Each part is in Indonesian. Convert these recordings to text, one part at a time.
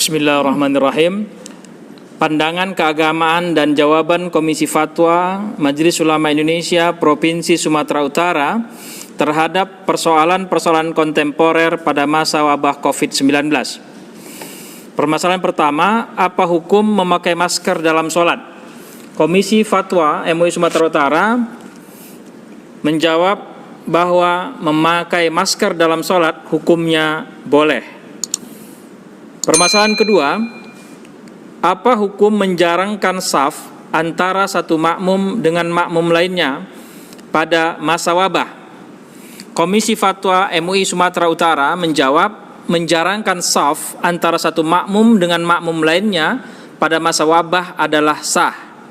Bismillahirrahmanirrahim. Pandangan keagamaan dan jawaban Komisi Fatwa Majelis Ulama Indonesia Provinsi Sumatera Utara terhadap persoalan-persoalan kontemporer pada masa wabah COVID-19. Permasalahan pertama, apa hukum memakai masker dalam sholat? Komisi Fatwa MUI Sumatera Utara menjawab bahwa memakai masker dalam sholat hukumnya boleh. Permasalahan kedua, apa hukum menjarangkan shaf antara satu makmum dengan makmum lainnya pada masa wabah? Komisi Fatwa MUI Sumatera Utara menjawab menjarangkan shaf antara satu makmum dengan makmum lainnya pada masa wabah adalah sah.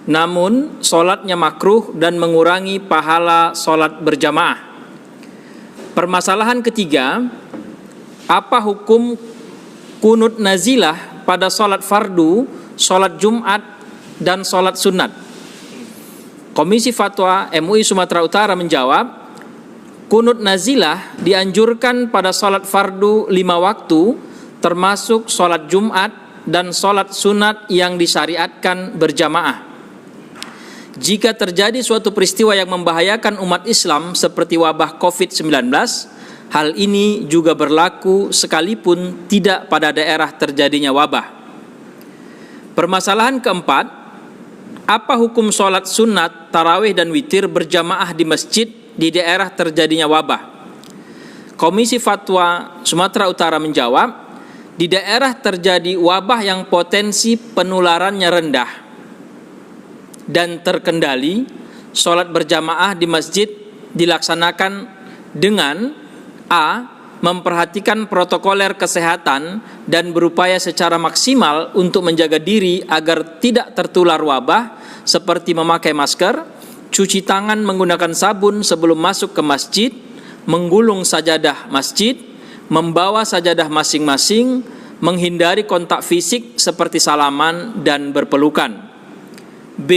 Namun, sholatnya makruh dan mengurangi pahala sholat berjamaah. Permasalahan ketiga, apa hukum kunut nazilah pada sholat fardu, sholat Jumat, dan sholat sunat? Komisi Fatwa MUI Sumatera Utara menjawab, kunut nazilah dianjurkan pada sholat fardu 5 waktu, termasuk sholat Jumat dan sholat sunat yang disyariatkan berjamaah. Jika terjadi suatu peristiwa yang membahayakan umat Islam seperti wabah COVID-19, hal ini juga berlaku sekalipun tidak pada daerah terjadinya wabah. Permasalahan keempat, apa hukum sholat sunat, tarawih dan witir berjamaah di masjid di daerah terjadinya wabah? Komisi Fatwa Sumatera Utara menjawab, di daerah terjadi wabah yang potensi penularannya rendah dan terkendali, sholat berjamaah di masjid dilaksanakan dengan A. Memperhatikan protokoler kesehatan dan berupaya secara maksimal untuk menjaga diri agar tidak tertular wabah seperti memakai masker, cuci tangan menggunakan sabun sebelum masuk ke masjid, menggulung sajadah masjid, membawa sajadah masing-masing, menghindari kontak fisik seperti salaman dan berpelukan. B.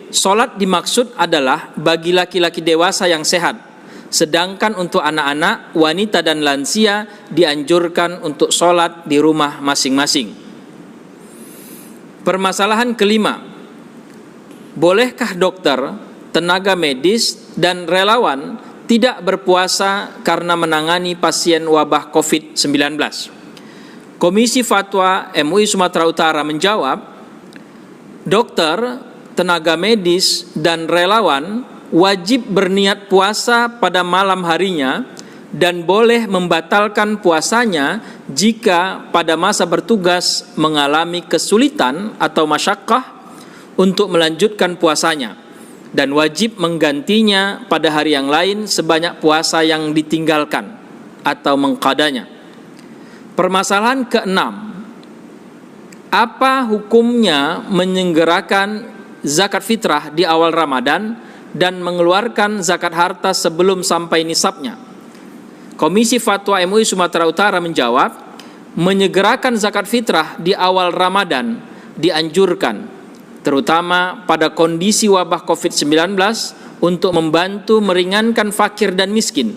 Sholat dimaksud adalah bagi laki-laki dewasa yang sehat, sedangkan untuk anak-anak, wanita dan lansia dianjurkan untuk sholat di rumah masing-masing. Permasalahan kelima, bolehkah dokter, tenaga medis, dan relawan tidak berpuasa karena menangani pasien wabah COVID-19? Komisi Fatwa MUI Sumatera Utara menjawab, dokter, tenaga medis, dan relawan wajib berniat puasa pada malam harinya dan boleh membatalkan puasanya jika pada masa bertugas mengalami kesulitan atau masyakkah untuk melanjutkan puasanya, dan wajib menggantinya pada hari yang lain sebanyak puasa yang ditinggalkan atau mengqadanya. Permasalahan keenam, apa hukumnya menyelenggarakan zakat fitrah di awal Ramadan dan mengeluarkan zakat harta sebelum sampai nisabnya? Komisi Fatwa MUI Sumatera Utara menjawab, menyegerakan zakat fitrah di awal Ramadan dianjurkan, terutama pada kondisi wabah COVID-19 untuk membantu meringankan fakir dan miskin.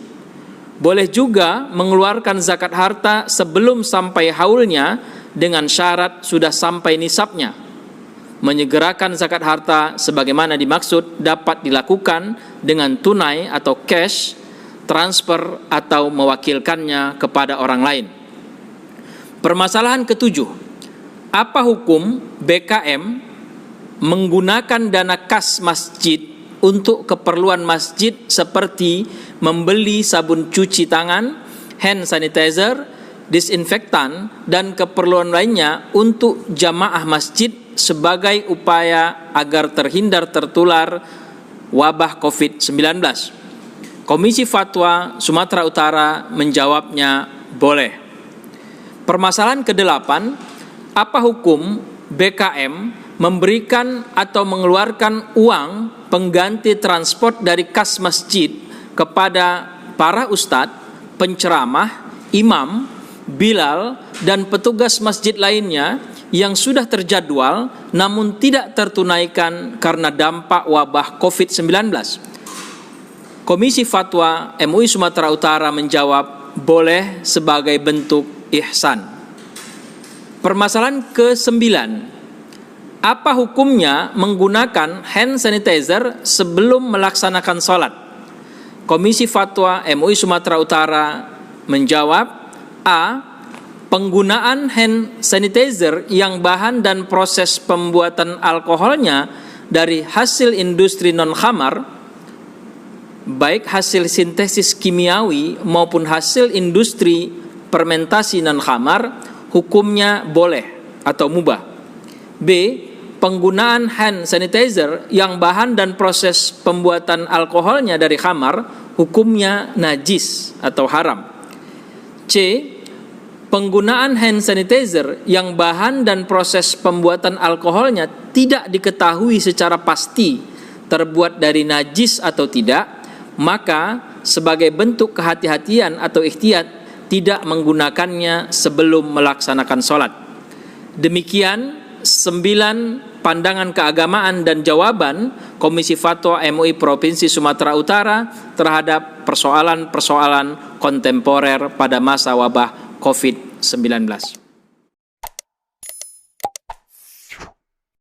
Boleh juga mengeluarkan zakat harta sebelum sampai haulnya dengan syarat sudah sampai nisabnya. Menyegerakan zakat harta sebagaimana dimaksud dapat dilakukan dengan tunai atau cash, transfer, atau mewakilkannya kepada orang lain. Permasalahan ketujuh, apa hukum BKM menggunakan dana kas masjid untuk keperluan masjid seperti membeli sabun cuci tangan, hand sanitizer, disinfektan, dan keperluan lainnya untuk jamaah masjid sebagai upaya agar terhindar tertular wabah COVID-19? Komisi Fatwa Sumatera Utara menjawabnya boleh. Permasalahan kedelapan, apa hukum BKM memberikan atau mengeluarkan uang pengganti transport dari kas masjid kepada para ustadz, penceramah, imam, bilal, dan petugas masjid lainnya yang sudah terjadwal namun tidak tertunaikan karena dampak wabah COVID-19? Komisi Fatwa MUI Sumatera Utara menjawab boleh sebagai bentuk ihsan. Permasalahan ke-9. Apa hukumnya menggunakan hand sanitizer sebelum melaksanakan sholat? Komisi Fatwa MUI Sumatera Utara menjawab, A. Penggunaan hand sanitizer yang bahan dan proses pembuatan alkoholnya dari hasil industri non-khamar, baik hasil sintesis kimiawi maupun hasil industri fermentasi non-khamar, hukumnya boleh atau mubah. B. Penggunaan hand sanitizer yang bahan dan proses pembuatan alkoholnya dari khamar, hukumnya najis atau haram. C. Penggunaan hand sanitizer yang bahan dan proses pembuatan alkoholnya tidak diketahui secara pasti terbuat dari najis atau tidak, maka sebagai bentuk kehati-hatian atau ikhtiyat tidak menggunakannya sebelum melaksanakan sholat. Demikian 9 pandangan keagamaan dan jawaban Komisi Fatwa MUI Provinsi Sumatera Utara terhadap persoalan-persoalan kontemporer pada masa wabah COVID-19.